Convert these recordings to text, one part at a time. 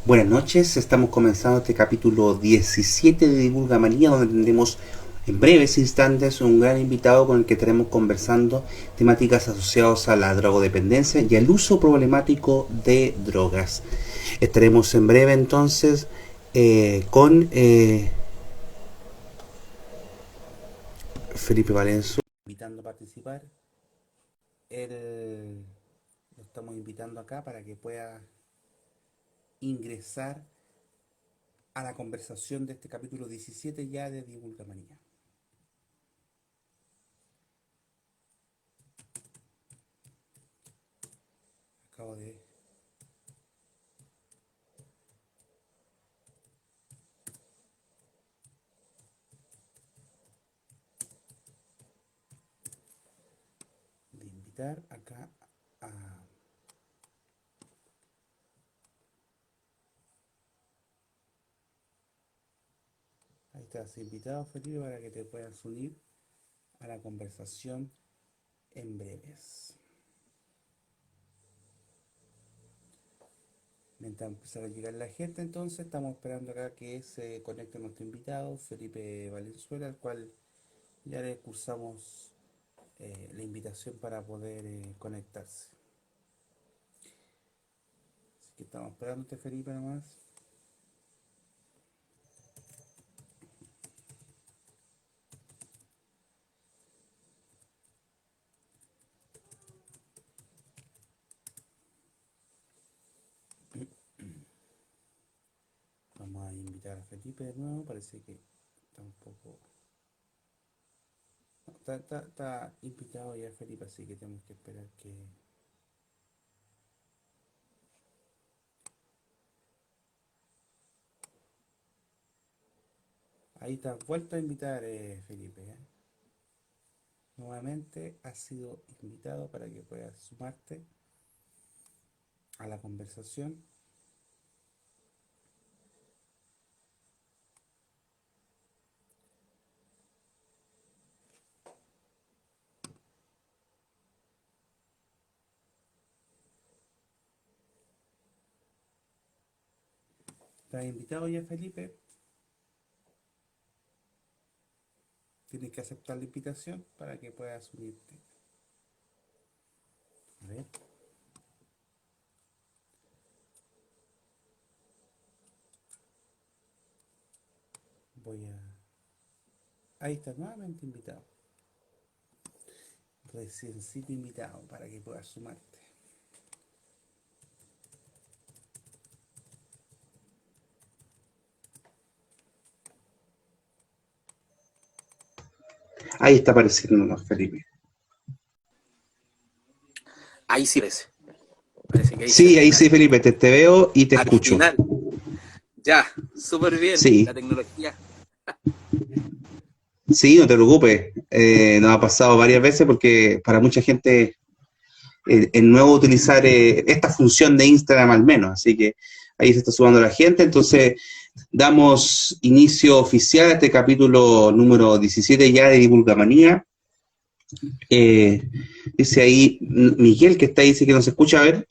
Buenas noches, estamos comenzando este capítulo 17 de Divulga Manía, donde tendremos en breves instantes un gran invitado con el que estaremos conversando temáticas asociadas a la drogodependencia y al uso problemático de drogas. Estaremos en breve entonces con Felipe Valenzuela, invitando a participar. Lo estamos invitando acá para que pueda ingresar a la conversación de este capítulo 17 ya de Divulgamanía. Acabo de invitar acá a... Ahí estás invitado, Felipe, para que te puedas unir a la conversación en breves. Mientras empezar a llegar la gente, entonces estamos esperando acá que se conecte nuestro invitado, Felipe Valenzuela, al cual ya le cursamos la invitación para poder conectarse. Así que estamos esperando Felipe nomás. Vamos a invitar a Felipe de nuevo, parece que está un poco... No, está invitado ya Felipe, así que tenemos que esperar que... Ahí está, vuelto a invitar Felipe. Nuevamente has sido invitado para que puedas sumarte a la conversación. Estás invitado ya Felipe. Tienes que aceptar la invitación para que puedas unirte. A ver. Voy a... Ahí está, nuevamente invitado. Reciencito invitado para que puedas sumarte. Ahí está apareciendo Felipe. Ahí sí parece. Parece que ahí sí al Sí, ahí final. sí, Felipe, te veo y te Al escucho. final. Ya, súper bien. La Sí, tecnología. sí, no te preocupes. Nos ha pasado varias veces porque para mucha gente es nuevo utilizar esta función de Instagram al menos. Así que ahí se está sumando la gente. Entonces, damos inicio oficial a este capítulo número 17 ya de Divulgamanía. Dice ahí Miguel que está ahí, dice que no se escucha. A ver,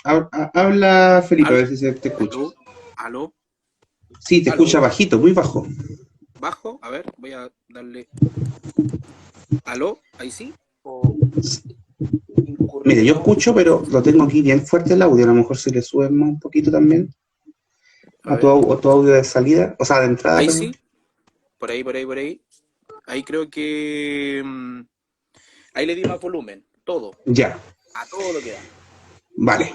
habla Felipe, a ¿Aló? ver si se te escucha. ¿Aló? ¿Aló? Sí, te escucha ¿Aló? bajito, muy bajo. ¿Bajo? A ver, voy a darle. ¿Aló? ¿Ahí sí? ¿O Mire, yo incurrió? escucho, pero lo tengo aquí bien fuerte el audio. A lo mejor se le sube más un poquito también A ver. a tu audio de salida, o sea, de entrada, ¿Ahí perdón. sí? Por ahí, por ahí, por ahí. Ahí creo que. Ahí le di más volumen. Todo. Ya, A todo lo que da. vale.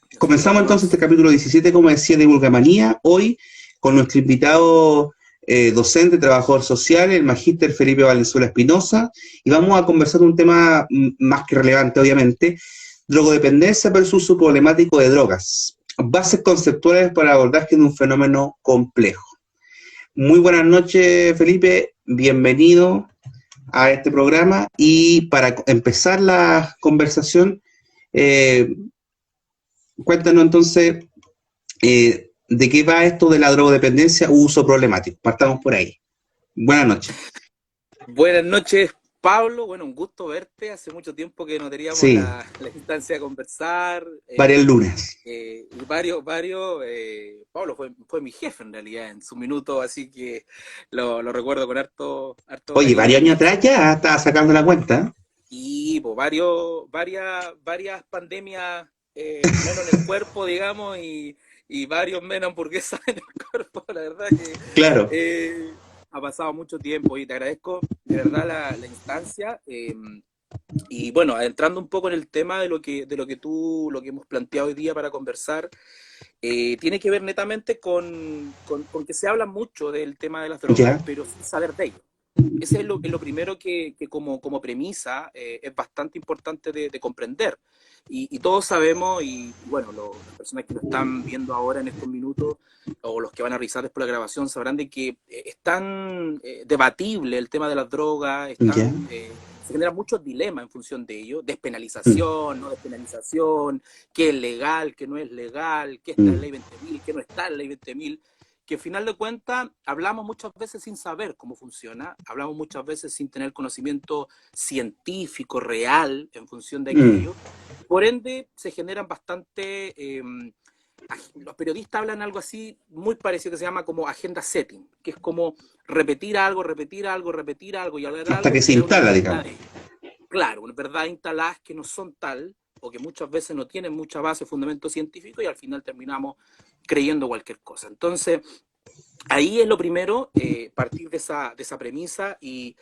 Así que Comenzamos dale entonces este nomás. capítulo 17, como decía, de Vulgamanía, hoy con nuestro invitado docente, trabajador social, el magíster Felipe Valenzuela Espinosa, y vamos a conversar un tema más que relevante, obviamente, drogodependencia versus uso problemático de drogas, bases conceptuales para el abordaje de un fenómeno complejo. Muy buenas noches, Felipe, bienvenido a este programa, y para empezar la conversación, eh, cuéntanos entonces de qué va esto de la drogodependencia u uso problemático. Partamos por ahí. Buenas noches. Buenas noches. Pablo, bueno, un gusto verte. Hace mucho tiempo que no teníamos Sí, la instancia de conversar. varios lunes. Y Pablo fue mi jefe en realidad en su minuto, así que lo recuerdo con harto Oye, cariño y varios años atrás admiración. ya estaba sacando la cuenta. Y pues, varias pandemias menos en el cuerpo, digamos, y varios menos hamburguesas en el cuerpo. La verdad que Claro, ha pasado mucho tiempo y te agradezco de verdad la instancia. Y bueno, entrando un poco en el tema lo que hemos planteado hoy día para conversar, tiene que ver netamente con que se habla mucho del tema de las drogas, ya, pero sin saber de ello. Ese es lo primero que como premisa es bastante importante de comprender. Y todos sabemos, y bueno, las personas que nos están viendo ahora en estos minutos, o los que van a revisar después la grabación, sabrán de que es tan debatible el tema de las drogas, ya. se generan muchos dilemas en función de ello, Mm, despenalización, no despenalización, qué es legal, qué no es legal, qué está en la mm, ley 20.000, qué no está en la ley 20.000, que al final de cuentas hablamos muchas veces sin saber cómo funciona, hablamos muchas veces sin tener conocimiento científico, real, en función de mm. aquello. Por ende, se generan bastante... los periodistas hablan algo así muy parecido que se llama como agenda setting, que es como repetir algo, repetir algo, repetir algo y hablar Hasta algo, que se crear una instala, verdad digamos. de ello. Claro, una verdad instaladas que no son tal o que muchas veces no tienen mucha base, fundamento científico y al final terminamos creyendo cualquier cosa. Entonces, ahí es lo primero, partir de esa premisa y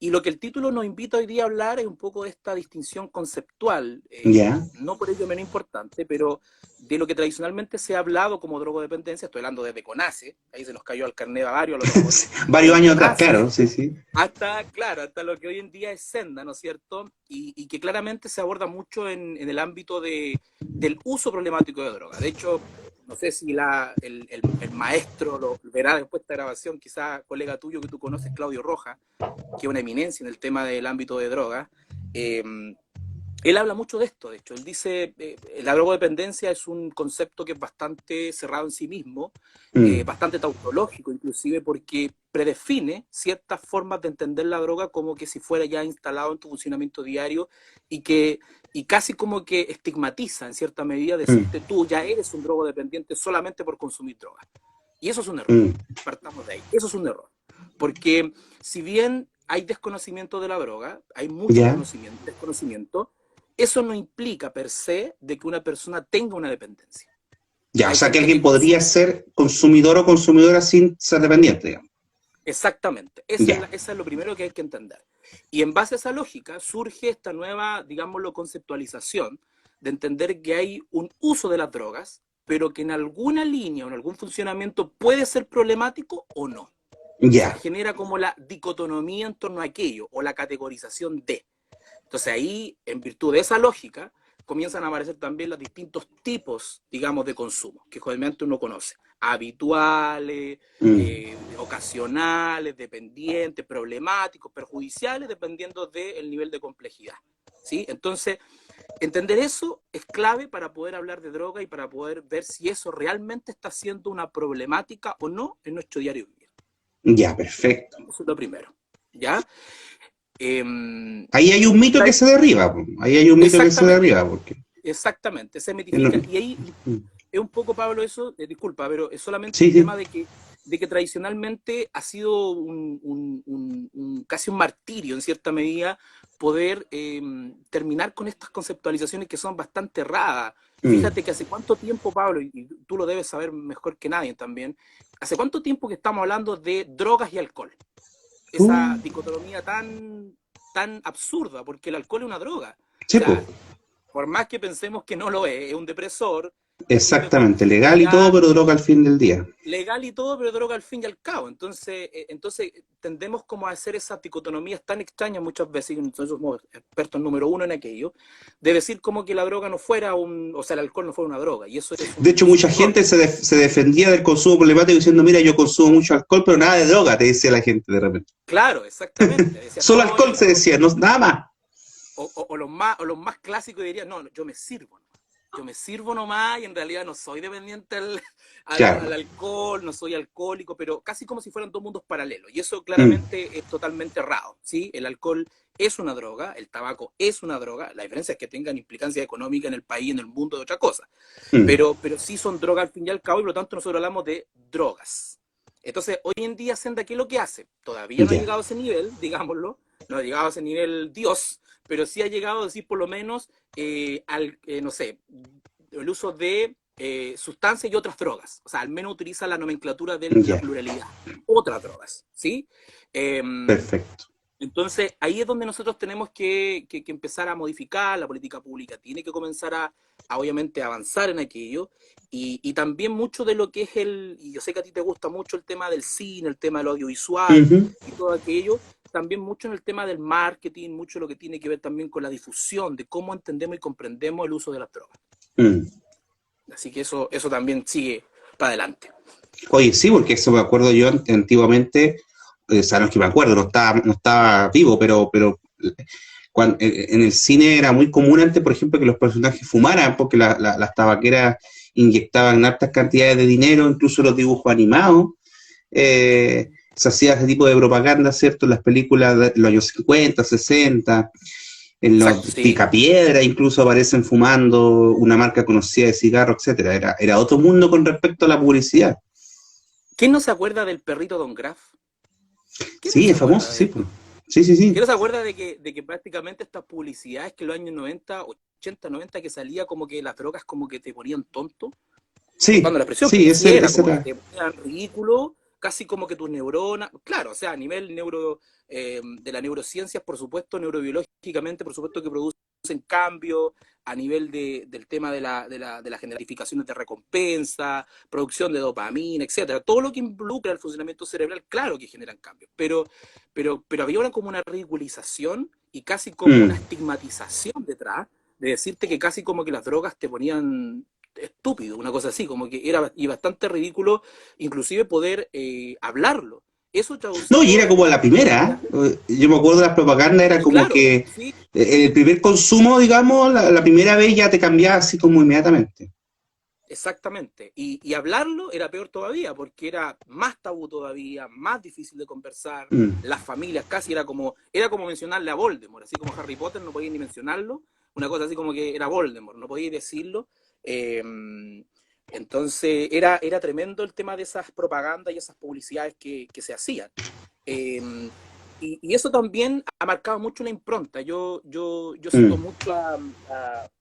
lo que el título nos invita hoy día a hablar es un poco de esta distinción conceptual, Ya. no por ello menos importante, pero de lo que tradicionalmente se ha hablado como drogodependencia, estoy hablando desde CONACE, ahí se nos cayó al carnet a varios a lo mejor, Varios desde años atrás, CONACE claro, sí, sí. hasta, claro, hasta lo que hoy en día es Senda, ¿no es cierto? Y que claramente se aborda mucho en el ámbito del uso problemático de droga. De hecho, no sé si el maestro lo verá después de esta grabación, quizá colega tuyo que tú conoces, Claudio Rojas, que es una eminencia en el tema del ámbito de drogas, eh, él habla mucho de esto, de hecho. Él dice, la drogodependencia es un concepto que es bastante cerrado en sí mismo, Mm, bastante tautológico inclusive, porque predefine ciertas formas de entender la droga como que si fuera ya instalado en tu funcionamiento diario y que y casi como que estigmatiza en cierta medida mm, decirte tú ya eres un drogodependiente solamente por consumir droga. Y eso es un error. mm. Partamos de ahí. Eso es un error. Porque si bien hay desconocimiento de la droga, hay mucho Ya. desconocimiento, eso no implica per se de que una persona tenga una dependencia. Ya, o Hay sea que gente alguien que podría consume. ser consumidor o consumidora sin ser dependiente, digamos. Exactamente. Ya, Esa es lo primero que hay que entender. Y en base a esa lógica surge esta nueva, digámoslo, conceptualización de entender que hay un uso de las drogas, pero que en alguna línea o en algún funcionamiento puede ser problemático o no. O sea, ya. genera como la dicotomía en torno a aquello o la categorización de. Entonces ahí, en virtud de esa lógica, comienzan a aparecer también los distintos tipos, digamos, de consumo, que generalmente uno conoce. Habituales, Mm, ocasionales, dependientes, problemáticos, perjudiciales, dependiendo del nivel de complejidad. ¿Sí? Entonces, entender eso es clave para poder hablar de droga y para poder ver si eso realmente está siendo una problemática o no en nuestro diario vivir. ya, perfecto. Eso es lo primero. ¿Ya? Eh, Ahí hay un mito que se derriba, po. Ahí hay un mito que se exactamente. derriba, porque... Exactamente, se no- mitifica. Y ahí mm, es un poco, Pablo, eso, disculpa, pero es solamente sí, un sí. tema de que tradicionalmente ha sido casi un martirio, en cierta medida, poder terminar con estas conceptualizaciones que son bastante erradas. Mm. Fíjate que hace cuánto tiempo, Pablo, y tú lo debes saber mejor que nadie también, hace cuánto tiempo que estamos hablando de drogas y alcohol. Esa Uh, dicotomía tan absurda, porque el alcohol es una droga. O sí, po. sea, por más que pensemos que no lo es un depresor, y al fin de cuentas Exactamente, es una legal y todo, entidad pero droga al fin del día. legal y todo, pero droga al fin y al cabo. Entonces tendemos como a hacer esas dicotomías tan extrañas muchas veces, y nosotros somos expertos número uno en aquello, de decir como que la droga no fuera o sea, el alcohol no fuera una droga, y eso De hecho, es un mucha error. gente se defendía del consumo problemático diciendo, mira, yo consumo mucho alcohol, pero nada de droga, te decía la gente de repente. Claro, exactamente. Decían, Solo no, alcohol se decía, no, nada más. o los más clásicos dirían, no, yo me sirvo. yo me sirvo nomás y en realidad no soy dependiente Claro. al alcohol, no soy alcohólico, pero casi como si fueran dos mundos paralelos. Y eso Mm, claramente es totalmente errado, ¿sí? El alcohol es una droga, el tabaco es una droga, la diferencia es que tengan implicancia económica en el país, en el mundo, de otra cosa. mm, Pero sí son drogas al fin y al cabo, y por lo tanto nosotros hablamos de drogas. Entonces, hoy en día Senda, ¿qué es lo que hace? Todavía no ha ya, llegado a ese nivel, digámoslo, no ha llegado a ese nivel Dios, pero sí ha llegado a decir por lo menos, no sé, el uso de sustancias y otras drogas. O sea, al menos utiliza la nomenclatura de la ya, pluralidad. Otras drogas, ¿sí? Eh, perfecto. entonces, ahí es donde nosotros tenemos que empezar a modificar la política pública. Tiene que comenzar obviamente, avanzar en aquello. Y también mucho de lo que es y yo sé que a ti te gusta mucho el tema del cine, el tema del audiovisual Ujú, y todo aquello, también mucho en el tema del marketing, mucho lo que tiene que ver también con la difusión de cómo entendemos y comprendemos el uso de las drogas. mm. Así que eso también sigue para adelante. Oye, sí, porque eso me acuerdo yo antiguamente, o sea, no es que me acuerdo, no estaba vivo, pero en el cine era muy común antes, por ejemplo, que los personajes fumaran, porque las tabaqueras inyectaban altas cantidades de dinero, incluso los dibujos animados. Se hacía ese tipo de propaganda, ¿cierto? En las películas de los años 50, 60, en Exacto, los sí. Picapiedra incluso aparecen fumando una marca conocida de cigarro, etcétera. Era otro mundo con respecto a la publicidad. ¿Quién no se acuerda del perrito Don Graff? ¿Quién no Sí, se es famoso, acuerda de sí, esto? pues. Sí, sí, ¿Quién sí. no se acuerda de que prácticamente estas publicidades que en los años 90, 80, 90, que salía como que las drogas como que te ponían tonto? Disculpando Sí, la expresión, sí, pero así era, ese como que era. te ponían ridículo, casi como que tus neuronas, claro, o sea, a nivel de la neurociencia, por supuesto, neurobiológicamente, por supuesto que producen cambios, a nivel del tema de las generificaciones de recompensa, producción de dopamina, etcétera. Todo lo que involucra el funcionamiento cerebral, claro que generan cambios, pero había como una ridiculización y casi como una Mm. estigmatización detrás de decirte que casi como que las drogas te ponían estúpido, una cosa así, como que era y bastante ridículo, inclusive poder hablarlo. Eso No, y era traducido como la primera. Yo me acuerdo de las propagandas, era y como claro, que sí, el primer consumo, digamos, la primera vez ya te cambiaba así como inmediatamente. exactamente. Y hablarlo era peor todavía, porque era más tabú todavía, más difícil de conversar. Mm. Las familias casi era como mencionarle a Voldemort, así como Harry Potter no podía ni mencionarlo, una cosa así como que era Voldemort, no podía decirlo. Eh, entonces era tremendo el tema de esas propagandas y esas publicidades que se hacían. Eh, y eso también ha marcado mucho la impronta. Yo cito Mm. mucho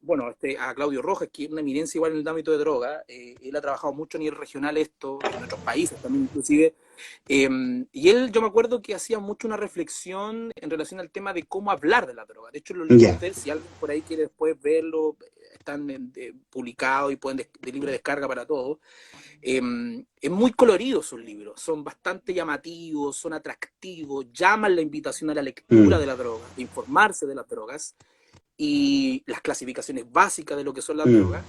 bueno, a Claudio Rojas, que es una eminencia igual en el ámbito de droga. Él ha trabajado mucho a nivel regional esto, en otros países también inclusive. Y él, yo me acuerdo que hacía mucho una reflexión en relación al tema de cómo hablar de la droga. De hecho, los libros Ya. de él, si alguien por ahí quiere después verlo, están publicados y pueden de libre descarga para todos. Es muy colorido sus libros, son bastante llamativos, son atractivos, llaman la invitación a la lectura Mm. de la droga, de informarse de las drogas y las clasificaciones básicas de lo que son las Mm. drogas,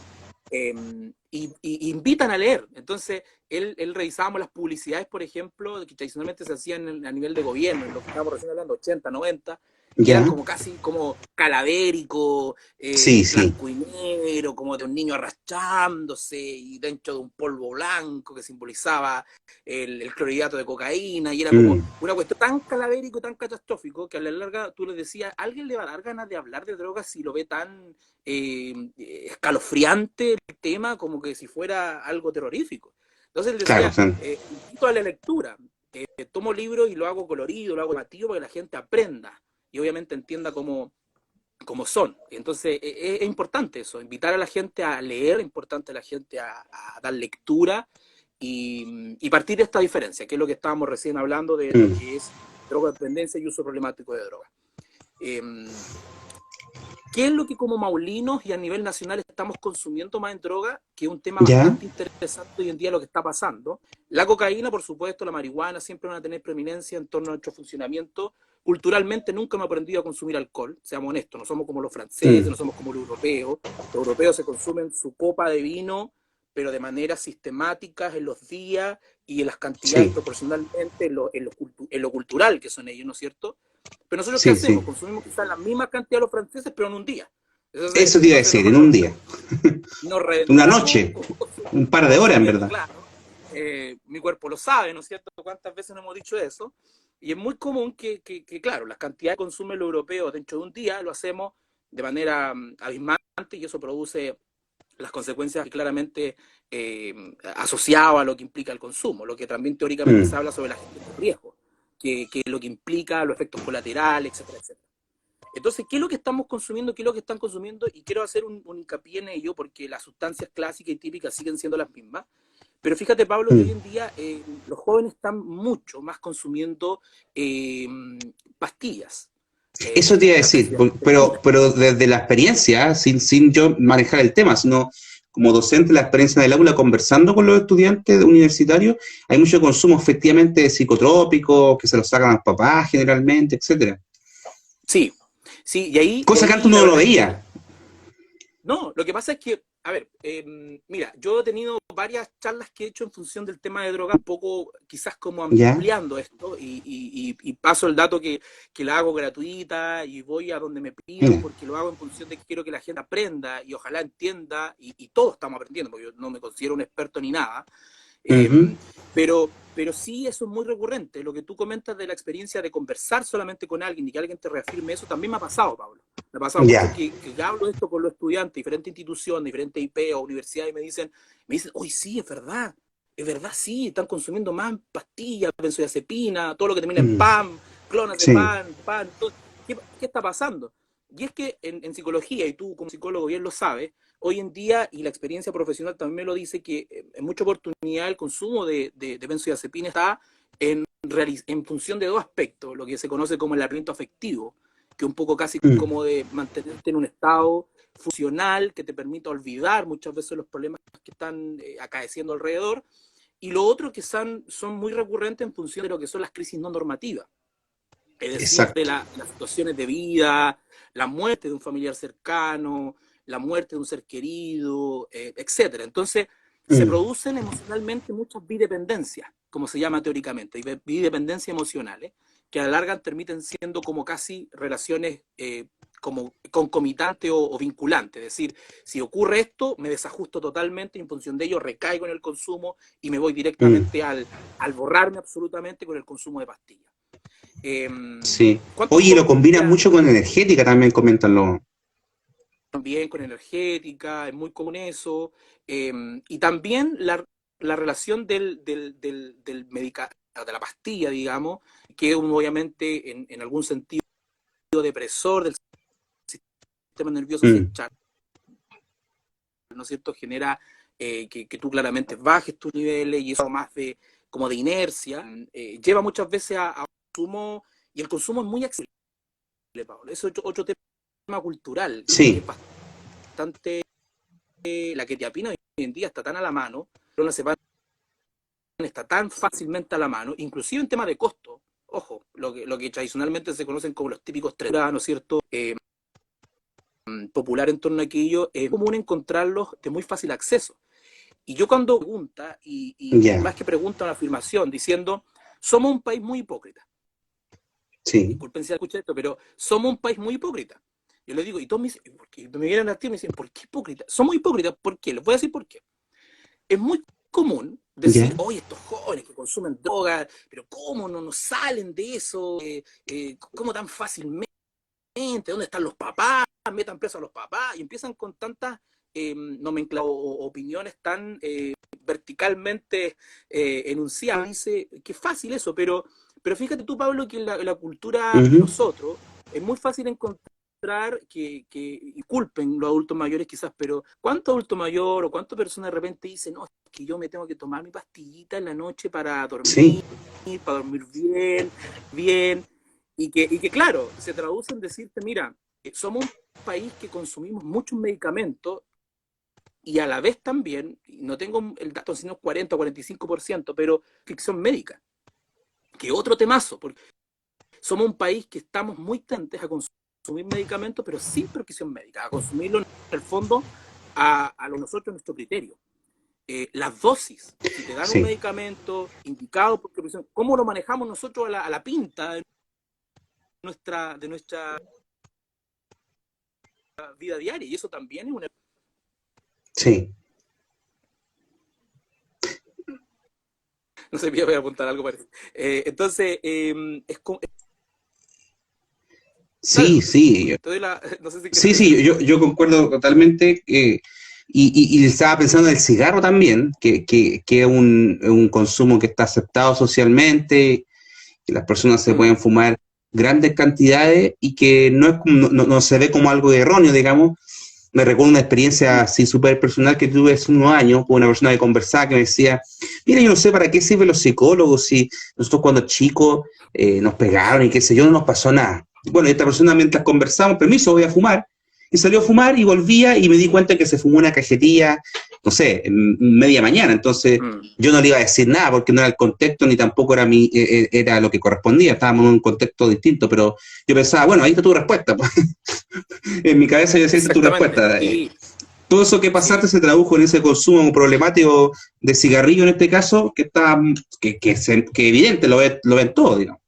y invitan a leer. Entonces, él revisábamos las publicidades, por ejemplo, que tradicionalmente se hacían a nivel de gobierno, en lo que estábamos recién hablando, 80, 90, que eran Ya. como casi como calavérico, Sí, sí. blanco y negro, como de un niño arrastrándose y dentro de un polvo blanco que simbolizaba el clorhidrato de cocaína, y era como Mm. una cuestión tan calavérico, tan catastrófico, que a la larga tú le decías, ¿alguien le va a dar ganas de hablar de drogas si lo ve tan escalofriante el tema, como que si fuera algo terrorífico? Entonces él Claro, o decía, sea, invito a la lectura, tomo libros y lo hago colorido, lo hago llamativo para que la gente aprenda y obviamente entienda cómo son. Entonces es importante eso, invitar a la gente a leer, es importante a la gente a dar lectura y partir de esta diferencia, que es lo que estábamos recién hablando de lo mm. que es drogodependencia y uso problemático de drogas. Eh, ¿Qué es lo que como maulinos y a nivel nacional estamos consumiendo más en droga? Que es un tema Ya. bastante interesante hoy en día lo que está pasando. La cocaína, por supuesto, la marihuana siempre van a tener preeminencia en torno a nuestro funcionamiento. Culturalmente nunca me he aprendido a consumir alcohol, seamos honestos, no somos como los franceses, Mm. no somos como los europeos. Los europeos se consumen su copa de vino, pero de manera sistemática en los días y en las cantidades Sí, proporcionalmente en lo cultural que son ellos, ¿no es cierto? Pero nosotros, ¿qué sí, hacemos? sí. Consumimos quizás la misma cantidad de los franceses, pero en un día. Eso te iba a Entonces decir, en un día. nos Una reventamos noche, un par de horas, en consumiendo, verdad. claro. Mi cuerpo lo sabe, ¿no es cierto? ¿Cuántas veces no hemos dicho eso? Y es muy común claro, las cantidades de consumo de los europeos dentro de un día lo hacemos de manera abismante y eso produce las consecuencias claramente asociadas a lo que implica el consumo, lo que también teóricamente se Mm. habla sobre la gestión de riesgo, que lo que implica los efectos colaterales, etcétera, etcétera. Entonces, ¿qué es lo que estamos consumiendo? ¿Qué es lo que están consumiendo? Y quiero hacer un hincapié en ello porque las sustancias clásicas y típicas siguen siendo las mismas. Pero fíjate, Pablo, que hoy Mm. en día los jóvenes están mucho más consumiendo eh, pastillas, Eso te iba a decir, benzodiazepinas. pero desde la experiencia, sin yo manejar el tema, sino como docente, la experiencia del aula, conversando con los estudiantes universitarios, hay mucho consumo efectivamente de psicotrópicos, que se los sacan a los papás generalmente, etcétera. Sí, sí, y Cosa que antes ahí uno la no lo verdad es que veía. no, lo que pasa es que, a ver, mira, yo he tenido varias charlas que he hecho en función del tema de droga, un poco quizás como ¿Ya? ampliando esto, y paso el dato que la hago gratuita y voy a donde me pidan, Mira. porque lo hago en función de que quiero que la gente aprenda y ojalá entienda, y todos estamos aprendiendo, porque yo no me considero un experto ni nada, Ujú. pero sí, eso es muy recurrente. Lo que tú comentas de la experiencia de conversar solamente con alguien y que alguien te reafirme eso, también me ha pasado, Pablo. Me ha pasado mucho Ya. que hablo de esto con los estudiantes, diferentes instituciones, diferentes IP o universidades, y me dicen, hoy sí, es verdad, sí, están consumiendo más pastillas, benzodiazepina, todo lo que termina en Mm. PAM, clonas de Sí. pan, todo. ¿Qué está pasando? Y es que en psicología, y tú como psicólogo bien lo sabes, hoy en día, y la experiencia profesional también me lo dice, que en mucha oportunidad el consumo de benzodiazepina está en función de dos aspectos, lo que se conoce como el aislamiento afectivo, que un poco casi Mm. como de mantenerte en un estado funcional que te permita olvidar muchas veces los problemas que están acaeciendo alrededor, y lo otro que son muy recurrentes en función de lo que son las crisis no normativas, es decir, de Exacto. las situaciones de vida, la muerte de un familiar cercano, la muerte de un ser querido, etcétera. Entonces, se Mm. producen emocionalmente muchas bidependencias, como se llama teóricamente, bidependencias emocionales, que a la larga terminan siendo como casi relaciones como concomitantes o vinculantes. Es decir, si ocurre esto, me desajusto totalmente y en función de ello recaigo en el consumo y me voy Mm. directamente al borrarme absolutamente con el consumo de pastillas. Eh, Sí. ¿Cuántos Oye, lo jóvenes hoy combinan día mucho con energética también, comentan los. también con energética? Es muy común eso. Y también la relación del de la pastilla, digamos, que es obviamente en algún sentido depresor del sistema nervioso Mm. central, ¿no es cierto? Genera que tú claramente bajes tus niveles y eso más de como de inercia, lleva muchas veces a consumo, y el consumo es muy accesible, Pablo. Eso es otro tema cultural, que Sí. es bastante, la quetiapina hoy en día está tan a la mano, pero la cepan está tan fácilmente a la mano, inclusive en tema de costo. Ojo, lo que tradicionalmente se conocen como los típicos tres, ¿no es cierto? Popular en torno a aquello, es común encontrarlos de muy fácil acceso. Y yo cuando pregunta, y Ya. más que pregunta, una afirmación, diciendo, somos un país muy hipócrita. Sí. Disculpen si escuché esto, pero somos un país muy hipócrita. Yo les digo, y todos me dicen, ¿por qué? Me vienen a ti y me dicen, ¿por qué hipócrita? Somos hipócritas, ¿por qué? Les voy a decir por qué. Es muy común Ya. decir, oye, estos jóvenes que consumen drogas, pero ¿cómo no nos salen de eso? ¿Cómo tan fácilmente? ¿Dónde están los papás? Metan preso a los papás y empiezan con tantas nomenclaturas o opiniones tan verticalmente enunciadas. Dice, qué fácil eso, pero fíjate tú, Pablo, que en la cultura de Ujú. nosotros es muy fácil encontrar y culpen los adultos mayores quizás, pero ¿cuánto adulto mayor o cuánta persona de repente dice, no, es que yo me tengo que tomar mi pastillita en la noche Sí. para dormir bien, bien, y que claro, se traduce en decirte, mira, somos un país que consumimos muchos medicamentos y a la vez también, no tengo el dato, sino 40 o 45%, pero ficción médica, que otro temazo, porque somos un país que estamos muy tentes a consumir medicamentos, pero sin prescripción médica, a consumirlo en el fondo a nosotros, a nuestro criterio. Las dosis, si te dan un Sí. medicamento indicado por prescripción, ¿cómo lo manejamos nosotros a la pinta de nuestra vida diaria, y eso también es una... Sí. No sé, voy a apuntar algo parecido. Entonces, Sí, claro, sí, no sé si quieres sí, decir. sí, yo concuerdo totalmente. Y estaba pensando en el cigarro también, que es un consumo que está aceptado socialmente, que las personas se pueden Mm, fumar grandes cantidades y que no, es, no se ve como algo erróneo, digamos. Me recuerdo una experiencia mm, así súper personal que tuve hace unos años con una persona que conversaba que me decía, mira, yo no sé para qué sirven los psicólogos si nosotros cuando chicos nos pegaron y qué sé yo, no nos pasó nada. Bueno, esta persona mientras conversamos, permiso, voy a fumar. Y salió a fumar y volvía y me di cuenta que se fumó una cajetilla, no sé, en media mañana. Entonces mm. yo no le iba a decir nada porque no era el contexto ni tampoco era, era lo que correspondía. Estábamos en un contexto distinto, pero yo pensaba, bueno, ahí está tu respuesta. En mi cabeza yo decía, esta es tu Exactamente. respuesta. Sí, Todo eso que pasaste sí. se tradujo en ese consumo problemático de cigarrillo en este caso, que está que evidente, lo ven todo, digamos.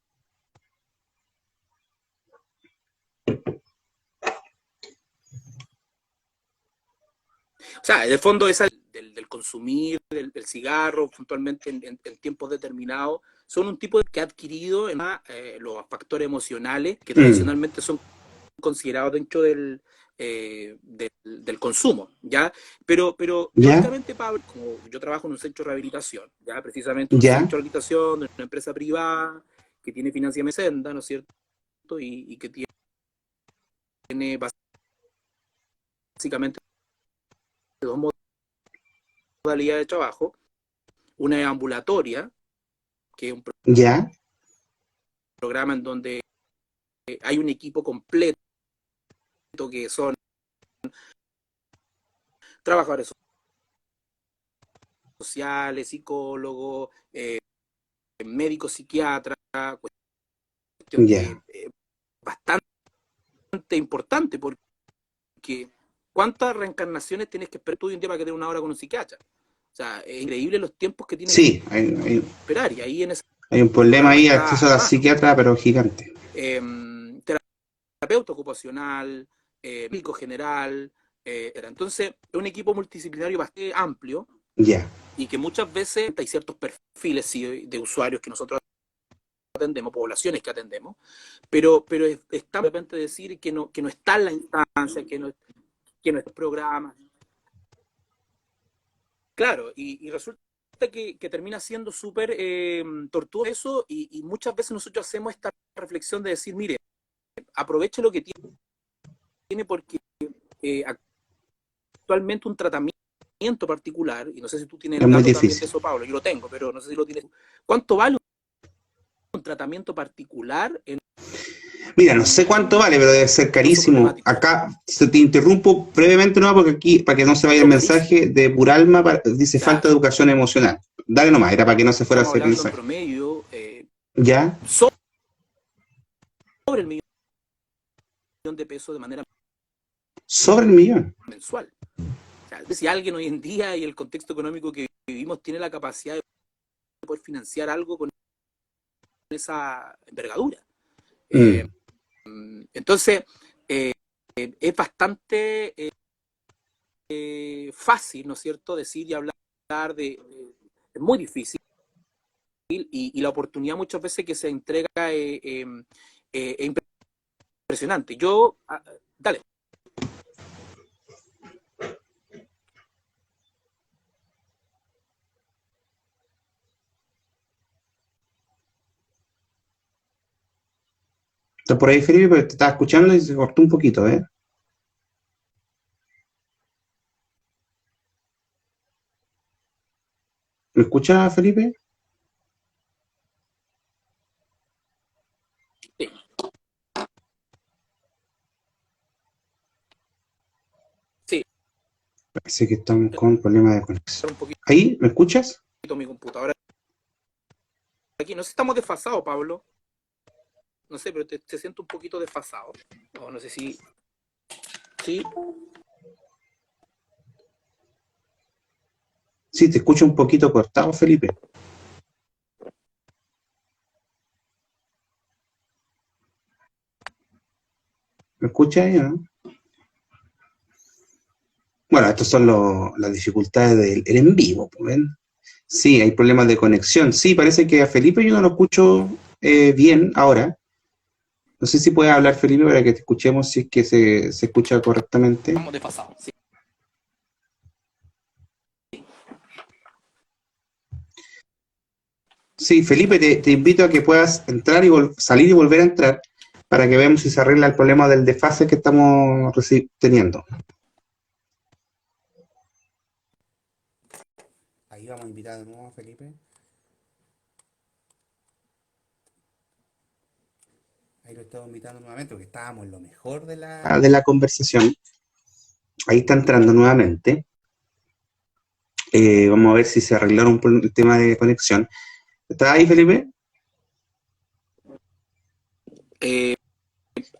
O sea, en el fondo esa del consumir, del cigarro, puntualmente en tiempos determinados, son un tipo que ha adquirido los factores emocionales que Mm. tradicionalmente son considerados dentro del consumo, ¿ya? Pero ¿Ya? lógicamente, Pablo, como yo trabajo en un centro de rehabilitación, ¿ya? Precisamente un ¿Ya? centro de rehabilitación de una empresa privada que tiene financiamiento Senda, ¿no es cierto? Y que tiene básicamente dos modalidades de trabajo. Una es ambulatoria, que es un ¿Ya? programa en donde hay un equipo completo que son trabajadores sociales, psicólogos, médicos, psiquiatras, cuestión ¿Ya? que bastante importante porque ¿cuántas reencarnaciones tienes que esperar tú de un día para que tenga una hora con un psiquiatra? O sea, es increíble los tiempos que tienes que Sí, esperar y ahí en ese hay un problema programa ahí, está acceso a la además, ¿no? psiquiatra, pero gigante. Eh, terapeuta ocupacional, médico general, entonces es un equipo multidisciplinario bastante amplio Ya. y que muchas veces hay ciertos perfiles sí, de usuarios que nosotros atendemos, poblaciones que atendemos, pero está de repente decir que no está en la instancia, que no está en el programa. Claro, y resulta que termina siendo súper tortuoso eso y muchas veces nosotros hacemos esta reflexión de decir, mire, aproveche lo que tiene porque eh, actualmente un tratamiento particular, y no sé si tú tienes Es el muy dato también de difícil. eso, Pablo, yo lo tengo, pero no sé si lo tienes. ¿Cuánto vale un tratamiento particular Mira, no sé cuánto vale, pero debe ser en uso carísimo. problemático? Acá se te interrumpo brevemente, no, porque aquí, para que no se vaya el Son carísimos. mensaje de Puralma, O dice falta sea, de educación emocional. Dale nomás, era para que no se fuera estamos ese hablando en mensaje. promedio ¿Ya? sobre el millón de pesos de manera Sobre el millón. mensual. O sea, si alguien hoy en día y el contexto económico que vivimos tiene la capacidad de poder financiar algo con esa envergadura. Eh, Mm. entonces, es bastante fácil, ¿no es cierto?, decir y hablar de... es muy difícil y la oportunidad muchas veces que se entrega es impresionante. Dale. ¿Estás por ahí, Felipe? Porque te estaba escuchando y se cortó un poquito, ¿eh? ¿Me escuchas, Felipe? Sí, sí, Parece que estamos con problemas de conexión. un poquito ¿Ahí? ¿Me escuchas? mi computadora. Aquí no sé si estamos desfasados, Pablo. No sé, pero te siento un poquito desfasado. O no sé si... Sí, Sí, te escucho un poquito cortado, Felipe. ¿Me escuchas ahí, no? Bueno, estas son las dificultades del el en vivo, pues, ¿ven? Sí, hay problemas de conexión. Sí, parece que a Felipe yo no lo escucho bien ahora. No sé si puedes hablar, Felipe, para que te escuchemos si es que se escucha correctamente. Estamos desfasados, sí. Sí, Felipe, te invito a que puedas entrar y salir y volver a entrar para que veamos si se arregla el problema del desfase que estamos teniendo. Ahí vamos a invitar de nuevo a Felipe. Ahí lo estamos invitando nuevamente porque estábamos en lo mejor de la conversación. Ahí está entrando nuevamente. Vamos a ver si se arreglaron el tema de conexión. ¿Estás ahí, Felipe?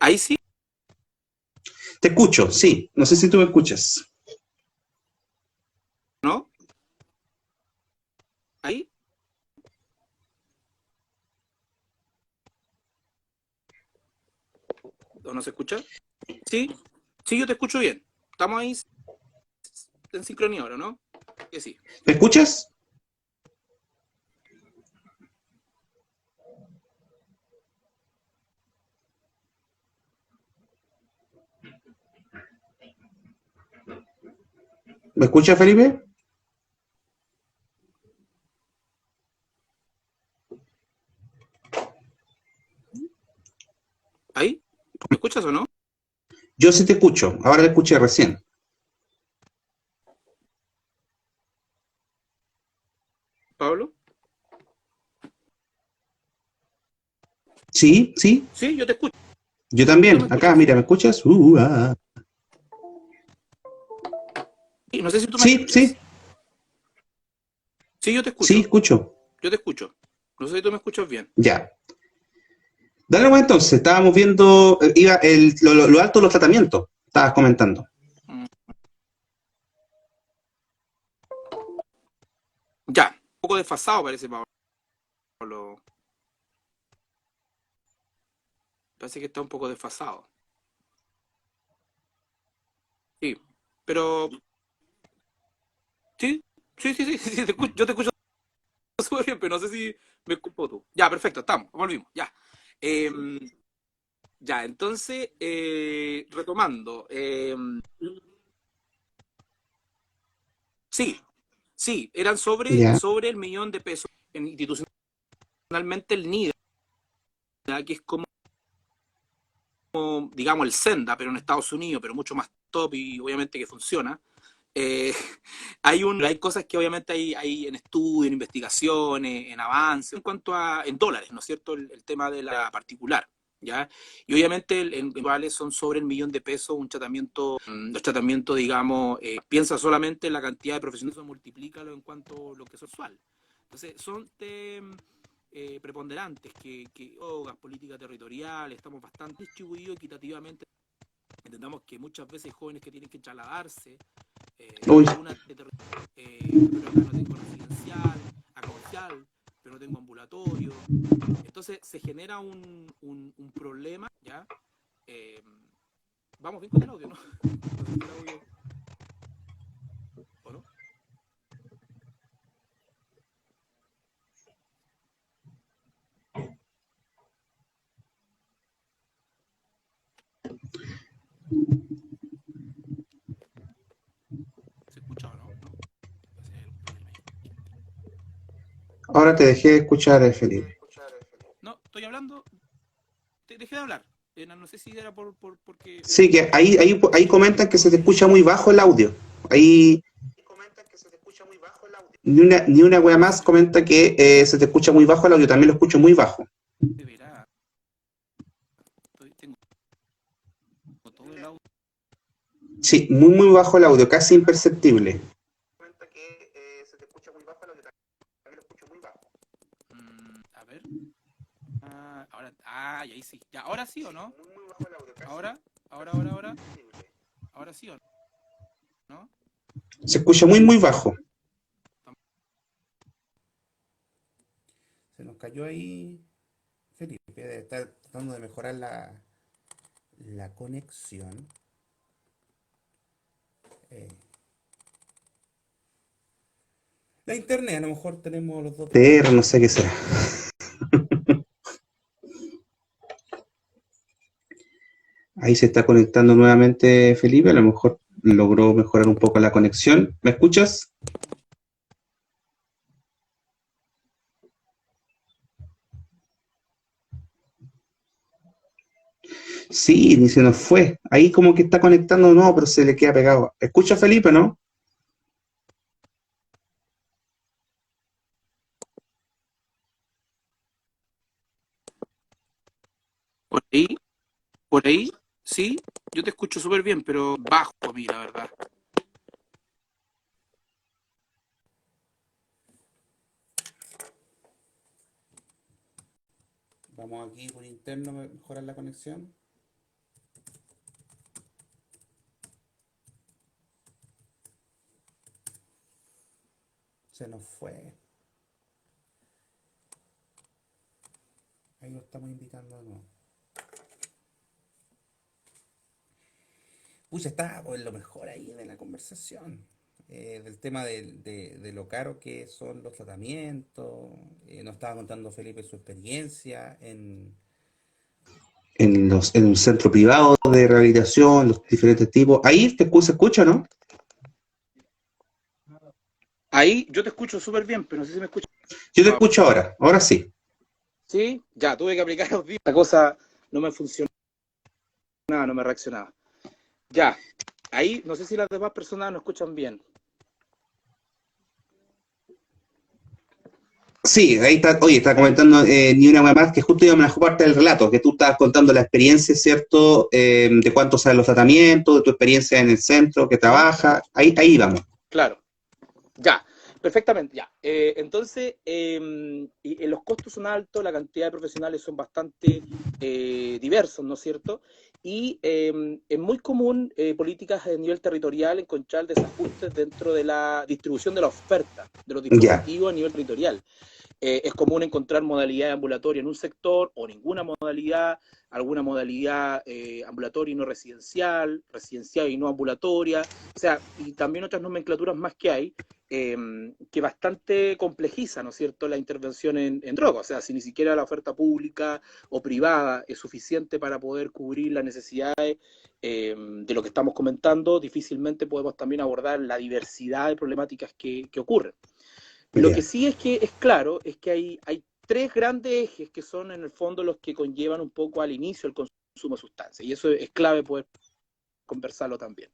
Ahí sí, Te escucho, sí. No sé si tú me escuchas. ¿no? Ahí, ¿o no se escucha? Sí, sí, yo te escucho bien. Estamos ahí en sincronía ahora, ¿no? Que sí. ¿Me escuchas? ¿Me escuchas, Felipe? ¿Ahí? ¿Me escuchas o no, Yo sí te escucho. Ahora te escuché recién. Pablo? Sí, sí. Sí, yo te escucho. Yo ¿Tú también. me Acá, escuchas? mira, ¿me escuchas? Sí, no sé si tú me Sí, sí. escuchas. Sí, yo te Sí, escucho. escucho. Yo te escucho. No sé si tú me escuchas bien. Ya. Dale nomás entonces. Estábamos viendo iba lo alto de los tratamientos. Estabas comentando. Mm, ya, un poco desfasado parece, Pablo. Parece que está un poco desfasado. Sí, pero sí, sí, yo te escucho súper bien, pero no sé si me escupo tú. Ya, perfecto, estamos, volvimos, ya. Em, ya, entonces, retomando. Sí, sí, eran Ya. sobre el millón de pesos. Institucionalmente el NIDA, que es como, digamos, el Senda, pero en Estados Unidos, pero mucho más top y obviamente que funciona. Eh, hay cosas que obviamente hay en estudio, en investigaciones, en avance, en cuanto a, en dólares, ¿no es cierto? El tema de la particular, ¿ya? Y obviamente en cuales son sobre el millón de pesos los tratamientos, digamos, piensa solamente en la cantidad de profesionales, multiplícalo en cuanto a lo que es usual. Entonces, son preponderantes que política territorial, estamos bastante distribuidos equitativamente. Entendamos que muchas veces hay jóvenes que tienen que trasladarse Uy. de una pero acá no tengo residencial, a comercial, pero no tengo ambulatorio. Entonces se genera un problema, ¿ya? Eh, Vamos bien con el audio, ¿no? No sé si el audio, ¿o no? ¿Se escucha o no? ¿No? Si hay algún problema ahí. Ahora te dejé de escuchar, Felipe. No, estoy hablando, dejé de hablar. No sé si era porque Sí, que ahí comentan que se te escucha muy bajo el audio. Ahí ni una wea más comenta que se te escucha muy bajo el audio. También lo escucho muy bajo. deberá. Tengo todo el audio. Sí, muy bajo el audio, casi imperceptible. A ver. Ahora, y ahí sí. Ya, ahora sí o no. Ahora, ahora. Ahora sí o no. Se escucha muy bajo. Se nos cayó ahí Felipe, debe estar tratando de mejorar la conexión. La internet, a lo mejor tenemos los dos. TR, no sé qué será. Ahí se está conectando nuevamente Felipe, a lo mejor logró mejorar un poco la conexión. ¿Me escuchas? Sí, ni se nos fue. Ahí como que está conectando, no, pero se le queda pegado. ¿Escucha Felipe, no? Por por ahí, sí, yo te escucho súper bien, pero bajo a mí, la verdad. Vamos aquí por interno a mejorar la conexión. Se nos fue. Ahí lo estamos invitando de nuevo. Pucha, está pues, lo mejor ahí de la conversación. Del tema de lo caro que son los tratamientos. Nos estaba contando Felipe su experiencia en... En un centro privado de rehabilitación, los diferentes tipos. Ahí se escucha, ¿no? Ahí yo te escucho súper bien, pero no sé si me escuchas. Yo te escucho ahora sí. Sí, ya, tuve que aplicar los días. La cosa no me funcionaba, no me reaccionaba. Ya, ahí no sé si las demás personas nos escuchan bien. Sí, ahí está, oye, está comentando ni una más que justo íbamos a la parte del relato, que tú estabas contando la experiencia, ¿cierto? De cuánto salen los tratamientos, de tu experiencia en el centro, que trabaja, ahí vamos. Claro, ya, perfectamente, ya. Entonces, y los costos son altos, la cantidad de profesionales son bastante diversos, ¿no es cierto? Y es muy común políticas a nivel territorial encontrar desajustes dentro de la distribución de la oferta de los Ya, dispositivos a nivel territorial. Es común encontrar modalidad ambulatoria en un sector o ninguna modalidad, alguna modalidad ambulatoria y no residencial, residencial y no ambulatoria, o sea, y también otras nomenclaturas más que hay, que bastante complejiza, ¿no es cierto?, la intervención en drogas. O sea, si ni siquiera la oferta pública o privada es suficiente para poder cubrir las necesidades de lo que estamos comentando, difícilmente podemos también abordar la diversidad de problemáticas que ocurren. Lo que ya, sí es que es claro es que hay tres grandes ejes que son en el fondo los que conllevan un poco al inicio el consumo de sustancias, y eso es clave poder conversarlo también.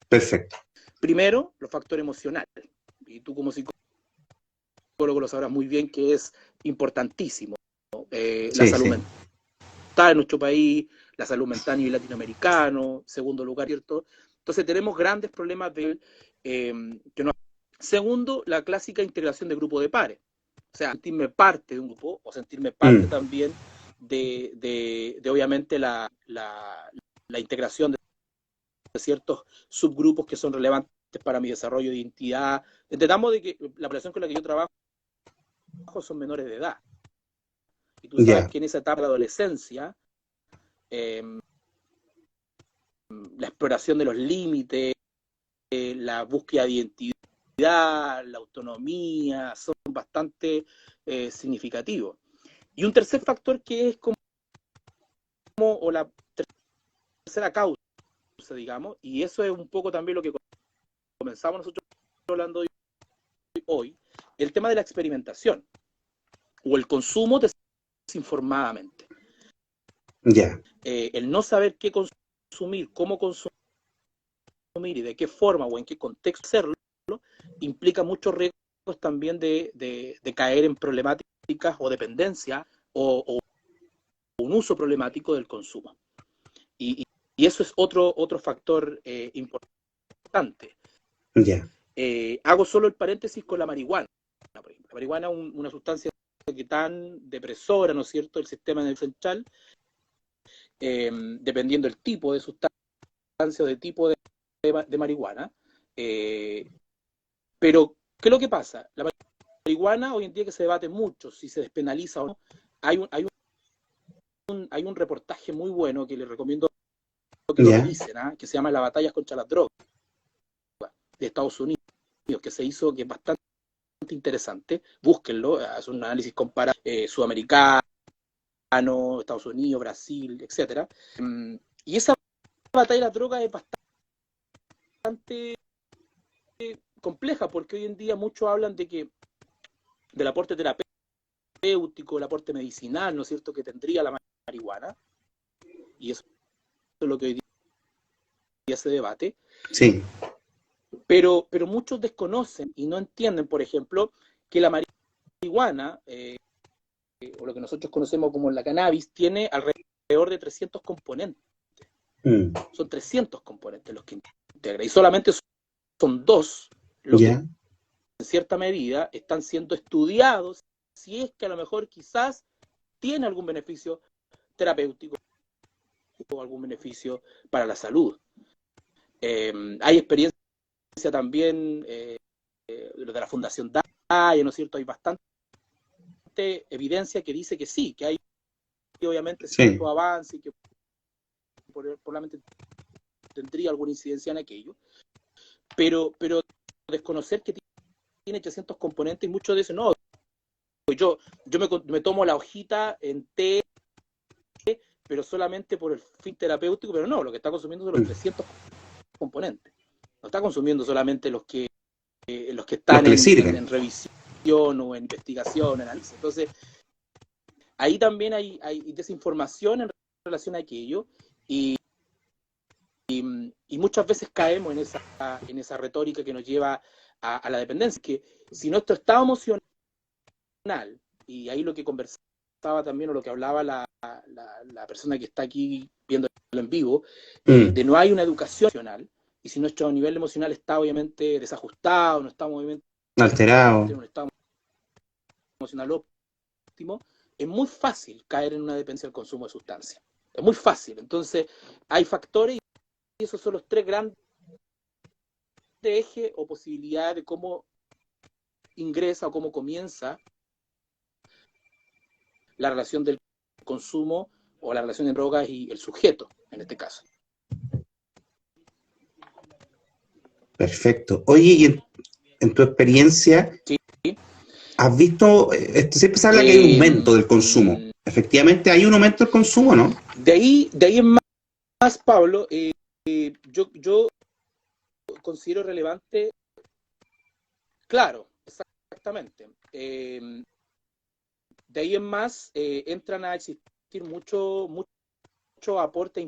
perfecto. Primero, los factores emocionales, y tú como psicólogo lo sabrás muy bien que es importantísimo, la Sí, salud sí, mental en nuestro país, la salud mental a nivel latinoamericano, segundo lugar, ¿cierto? Entonces tenemos grandes problemas de que no. Segundo, la clásica integración de grupo de pares. O sea, sentirme parte de un grupo o sentirme parte mm, también de obviamente la integración de ciertos subgrupos que son relevantes para mi desarrollo de identidad. Entendamos de que la población con la que yo trabajo son menores de edad. Y tú sabes ya, que en esa etapa de adolescencia, eh, la exploración de los límites, la búsqueda de identidad, la autonomía, son bastante significativos. Y un tercer factor que es como, o la tercera causa, digamos, y eso es un poco también lo que comenzamos nosotros hablando hoy, el tema de la experimentación o el consumo desinformadamente. ya, El no saber qué consumir, cómo consumir y de qué forma o en qué contexto hacerlo, implica muchos riesgos también de caer en problemáticas o dependencia o un uso problemático del consumo. Y, y eso es otro factor importante. ya, Hago solo el paréntesis con la marihuana. La marihuana es una sustancia que tan depresora, ¿no es cierto?, el sistema nervioso central, dependiendo del tipo de sustancia o de tipo de marihuana. Pero, ¿qué es lo que pasa? La marihuana hoy en día que se debate mucho si se despenaliza o no. Hay un reportaje muy bueno que les recomiendo que lo ya, revisen, ¿eh? Que se llama Las batallas contra las drogas de Estados Unidos, que se hizo, que es bastante interesante, búsquenlo, es un análisis compara sudamericano, Estados Unidos, Brasil, etcétera. Y esa batalla de la droga es bastante compleja, porque hoy en día muchos hablan del aporte terapéutico, el aporte medicinal, ¿no es cierto?, que tendría la marihuana, y eso es lo que hoy día se debate. Sí. Pero muchos desconocen y no entienden, por ejemplo, que la marihuana, o lo que nosotros conocemos como la cannabis, tiene alrededor de 300 componentes. Son 300 componentes los que integra, y solamente son 2 los que en cierta medida están siendo estudiados, si es que a lo mejor quizás tiene algún beneficio terapéutico o algún beneficio para la salud. Hay experiencia también de la Fundación DAIA, ¿no es cierto? Hay bastante evidencia que dice que sí, que hay obviamente cierto avance y que probablemente tendría alguna incidencia en aquello, pero desconocer que tiene 800 componentes y muchos dicen, no, yo me tomo la hojita en té, pero solamente por el fin terapéutico, pero no, lo que está consumiendo son los 300 componentes. No está consumiendo solamente los que están en revisión o en investigación, análisis. Entonces, ahí también hay desinformación en relación a aquello y muchas veces caemos en esa retórica que nos lleva a la dependencia, que si nuestro estado emocional, y ahí lo que conversaba también o lo que hablaba la persona que está aquí viéndolo en vivo, de no hay una educación emocional, y si nuestro nivel emocional está obviamente desajustado, no estamos obviamente alterado, en un estado emocional óptimo, es muy fácil caer en una dependencia al consumo de sustancias. Es muy fácil. Entonces, hay factores y esos son los 3 grandes ejes o posibilidades de cómo ingresa o cómo comienza la relación del consumo o la relación de drogas y el sujeto, en este caso. Perfecto. Oye, y en tu experiencia, ¿sí? ¿has visto, siempre se habla que hay un aumento del consumo? Efectivamente, hay un aumento del consumo, ¿no? De ahí en más, Pablo, yo considero relevante, claro, exactamente. De ahí en más entran a existir mucho aporte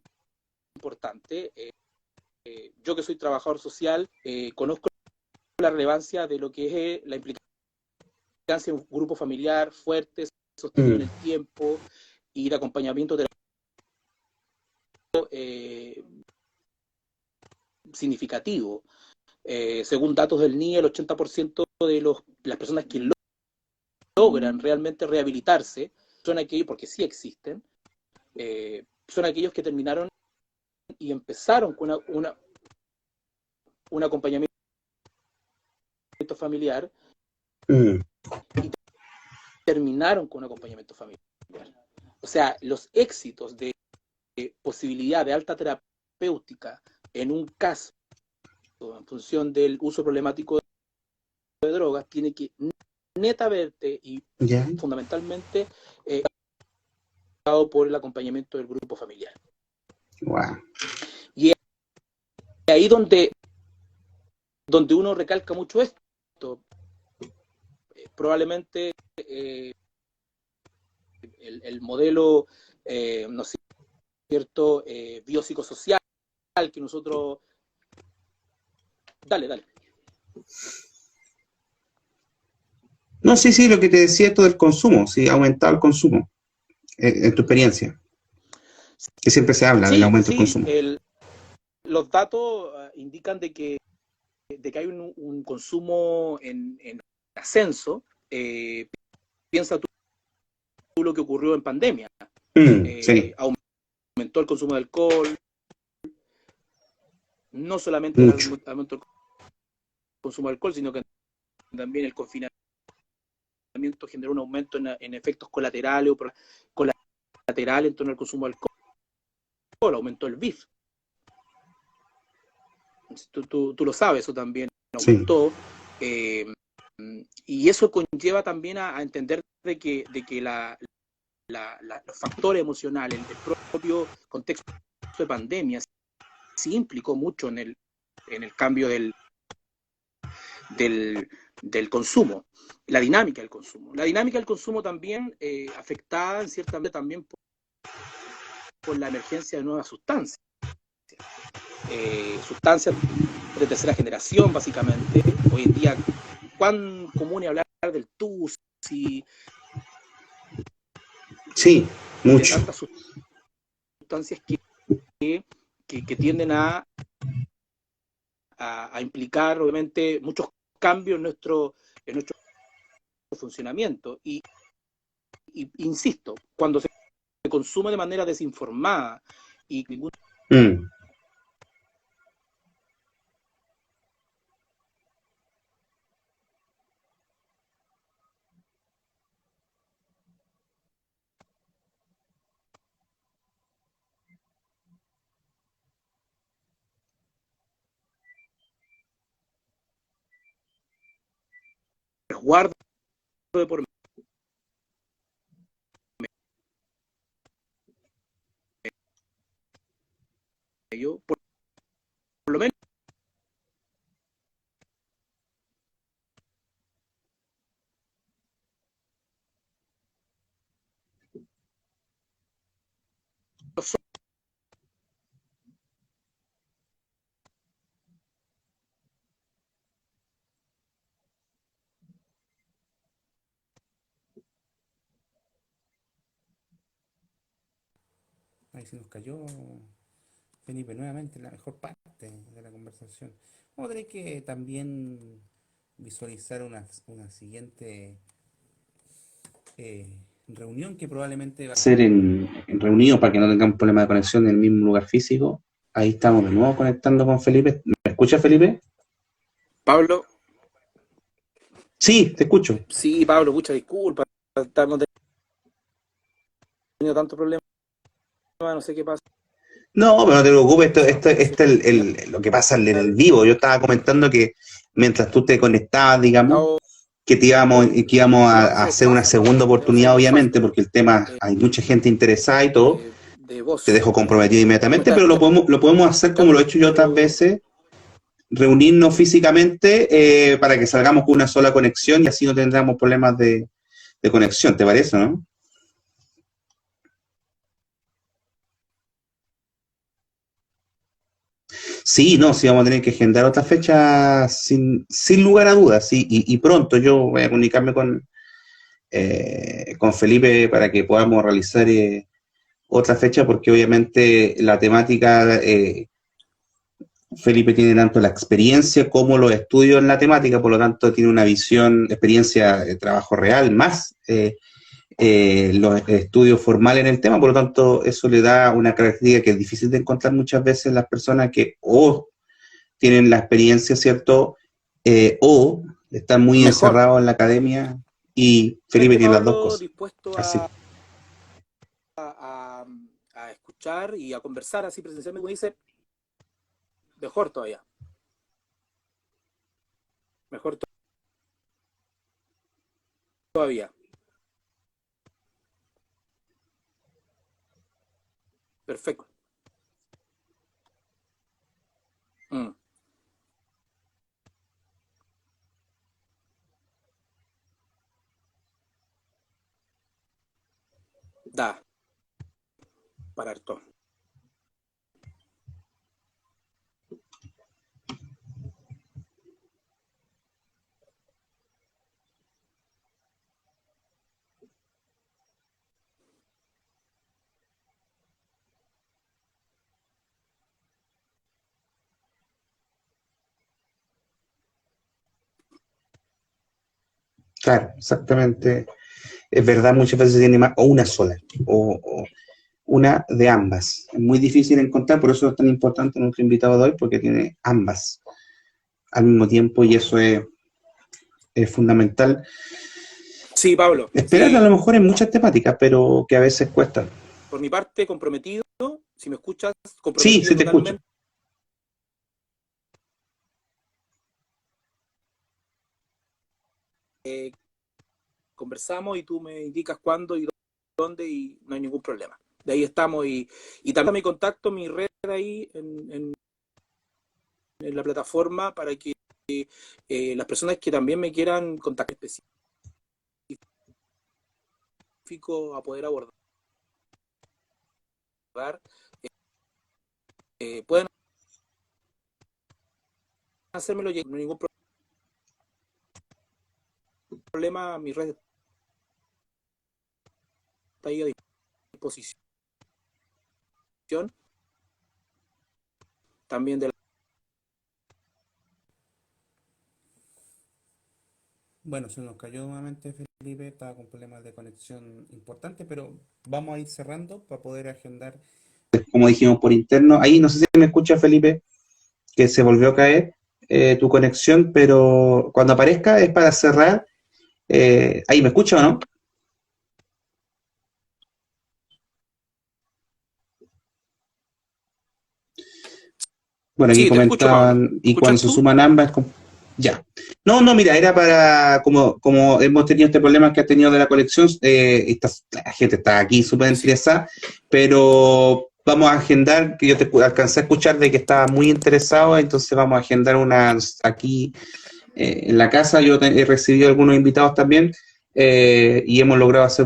importante. Yo que soy trabajador social, conozco la relevancia de lo que es la implicancia de un grupo familiar fuerte, sostenido en el tiempo y de acompañamiento significativo. Según datos del NIE, el 80% de las personas que logran realmente rehabilitarse son aquellos, porque sí existen, son aquellos que terminaron y empezaron con un acompañamiento familiar y terminaron con un acompañamiento familiar. O sea, los éxitos de posibilidad de alta terapéutica en un caso en función del uso problemático de drogas tiene que netamente y fundamentalmente por el acompañamiento del grupo familiar. Wow. Y ahí donde uno recalca mucho esto, probablemente el modelo, ¿no es cierto?, biopsicosocial que nosotros... Dale. No, sí, lo que te decía esto del consumo, sí, ha aumentado el consumo, en tu experiencia, que siempre se habla del aumento del consumo. Los datos indican de que hay un consumo en ascenso. Piensa tú lo que ocurrió en pandemia. Sí. Aumentó el consumo de alcohol, no solamente aumentó el consumo de alcohol, sino que también el confinamiento generó un aumento en efectos colaterales en torno al consumo de alcohol, aumentó el BIF. Tú lo sabes, eso también aumentó. Sí. y eso conlleva también a entender de que los factores emocionales, el propio contexto de pandemia, sí implicó mucho en el cambio del consumo, la dinámica del consumo. La dinámica del consumo también afectada en cierta medida también por la emergencia de nuevas sustancias. Sustancias de tercera generación, básicamente. Hoy en día, ¿cuán común es hablar del TUSI? Sí, mucho. De tantas sustancias que tienden a implicar, obviamente, muchos cambios en nuestro funcionamiento. Y insisto, cuando se consume de manera desinformada y ningún resguardo de por medio, por lo menos Ahí se nos cayó Felipe nuevamente la mejor parte de la conversación. Vamos a tener que también visualizar una siguiente reunión que probablemente va a ser en reunido para que no tengamos problema de conexión en el mismo lugar físico. Ahí estamos de nuevo conectando con Felipe. ¿Me escucha, Felipe? Pablo. Sí, te escucho. Sí, Pablo, muchas disculpas. No he tenido tanto problema, no sé qué pasa. No, pero no te preocupes, esto es lo que pasa en el vivo. Yo estaba comentando que mientras tú te conectabas, digamos, que íbamos a hacer una segunda oportunidad, obviamente, porque el tema, hay mucha gente interesada y todo. Te dejo comprometido inmediatamente, pero lo podemos hacer como lo he hecho yo otras veces, reunirnos físicamente para que salgamos con una sola conexión y así no tendremos problemas de conexión, ¿te parece, no? Sí, no, sí vamos a tener que agendar otra fecha sin lugar a dudas, sí, y pronto yo voy a comunicarme con Felipe para que podamos realizar otra fecha, porque obviamente la temática, Felipe tiene tanto la experiencia como los estudios en la temática, por lo tanto tiene una visión, experiencia de trabajo real, más los estudios formales en el tema, por lo tanto eso le da una característica que es difícil de encontrar muchas veces en las personas que o tienen la experiencia, ¿cierto? O están muy Mejor. encerrados en la academia y Felipe tiene las dos Pablo, cosas. dispuesto Así. a escuchar y a conversar así presencialmente, como dice, mejor todavía. Mejor todavía. Perfecto. Da. Para harto. Claro, exactamente. Es verdad, muchas veces tiene más, o una sola, o una de ambas. Es muy difícil encontrar, por eso es tan importante nuestro invitado de hoy, porque tiene ambas al mismo tiempo y eso es fundamental. Sí, Pablo. Esperar Sí. a lo mejor en muchas temáticas, pero que a veces cuestan. Por mi parte, comprometido, si me escuchas, Sí, comprometido sí te escucho. totalmente. conversamos y tú me indicas cuándo y dónde y no hay ningún problema. De ahí estamos y también mi contacto, mi red ahí en la plataforma para que las personas que también me quieran contactar específico a poder abordar, pueden hacérmelo llegar, no hay ningún problema, mi red está ahí a disposición también de la... Bueno, se nos cayó nuevamente Felipe, estaba con problemas de conexión importantes, pero vamos a ir cerrando para poder agendar. Como dijimos por interno, ahí no sé si me escucha Felipe, que se volvió a caer tu conexión, pero cuando aparezca es para cerrar. ¿Ahí me escucha o no? Bueno, aquí Sí, te escucho, Pablo. comentaban, ¿Me y cuando escuchas se tú? suman ambas, ya. No, no, mira, era para, como hemos tenido este problema que ha tenido de la conexión, la gente está aquí súper Sí, sí. interesada, pero vamos a agendar, que yo te alcancé a escuchar de que estaba muy interesado, entonces vamos a agendar unas aquí en la casa. Yo he recibido algunos invitados también, y hemos logrado hacer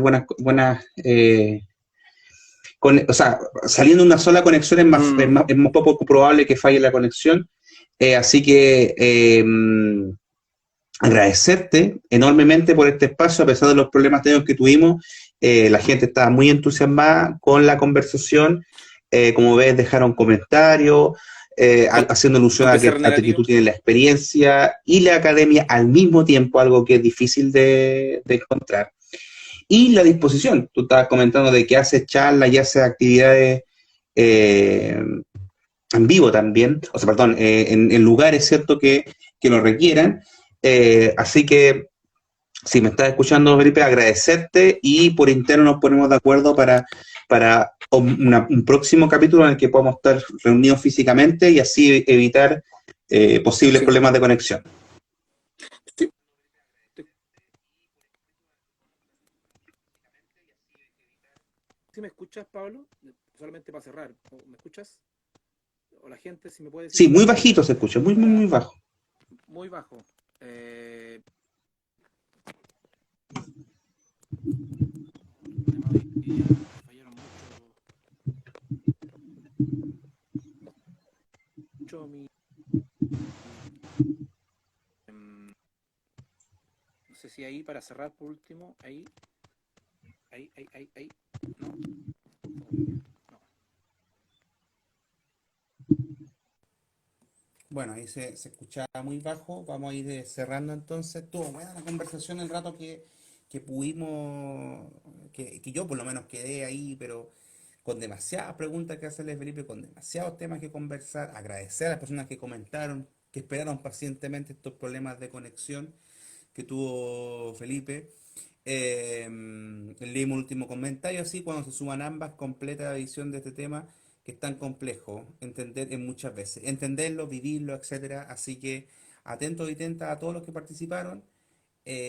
o sea, saliendo una sola conexión es más poco probable que falle la conexión. Así que agradecerte enormemente por este espacio, a pesar de los problemas técnicos que tuvimos. La gente estaba muy entusiasmada con la conversación. Como ves, dejaron comentarios, haciendo alusión Con PCR a que negativo. tú tienes la experiencia y la academia al mismo tiempo, algo que es difícil de encontrar. Y la disposición, tú estabas comentando de que haces charlas y haces actividades eh, en vivo también, o sea, perdón, en lugares, ¿cierto?, que lo requieran. Así que, si me estás escuchando, Felipe, agradecerte, y por interno nos ponemos de acuerdo para un próximo capítulo en el que podamos estar reunidos físicamente y así evitar posibles Sí. problemas de conexión. Sí. ¿Sí me escuchas, Pablo? Solamente para cerrar. ¿Me escuchas? O la gente, si me puede decir Sí, si me muy escucha. bajito se escucha, muy, muy, Para muy bajo. muy bajo. Problema de que ya me fallaron mucho no sé si ahí para cerrar por último, ahí, no, no. Bueno, ahí se escuchaba muy bajo. Vamos a ir cerrando entonces. Estuvo buena la conversación el rato que pudimos, que yo por lo menos quedé ahí, pero con demasiadas preguntas que hacerle a Felipe, con demasiados temas que conversar. Agradecer a las personas que comentaron, que esperaron pacientemente estos problemas de conexión que tuvo Felipe. Leímos el último comentario, así cuando se suman ambas, completa la visión de este tema que es tan complejo entender en muchas veces, entenderlo, vivirlo, etcétera. Así que atentos y atentas a todos los que participaron,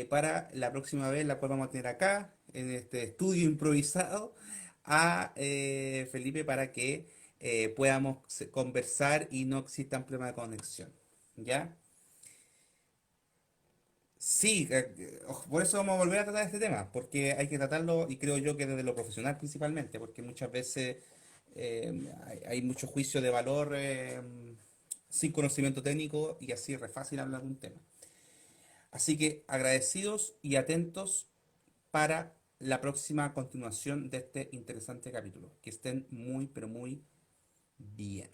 para la próxima vez, la cual vamos a tener acá, en este estudio improvisado, a Felipe para que podamos conversar y no existan problemas de conexión. ¿Ya? Sí, por eso vamos a volver a tratar este tema, porque hay que tratarlo, y creo yo que desde lo profesional principalmente, porque muchas veces hay mucho juicio de valor sin conocimiento técnico, y así es re fácil hablar de un tema. Así que agradecidos y atentos para la próxima continuación de este interesante capítulo. Que estén muy, pero muy bien.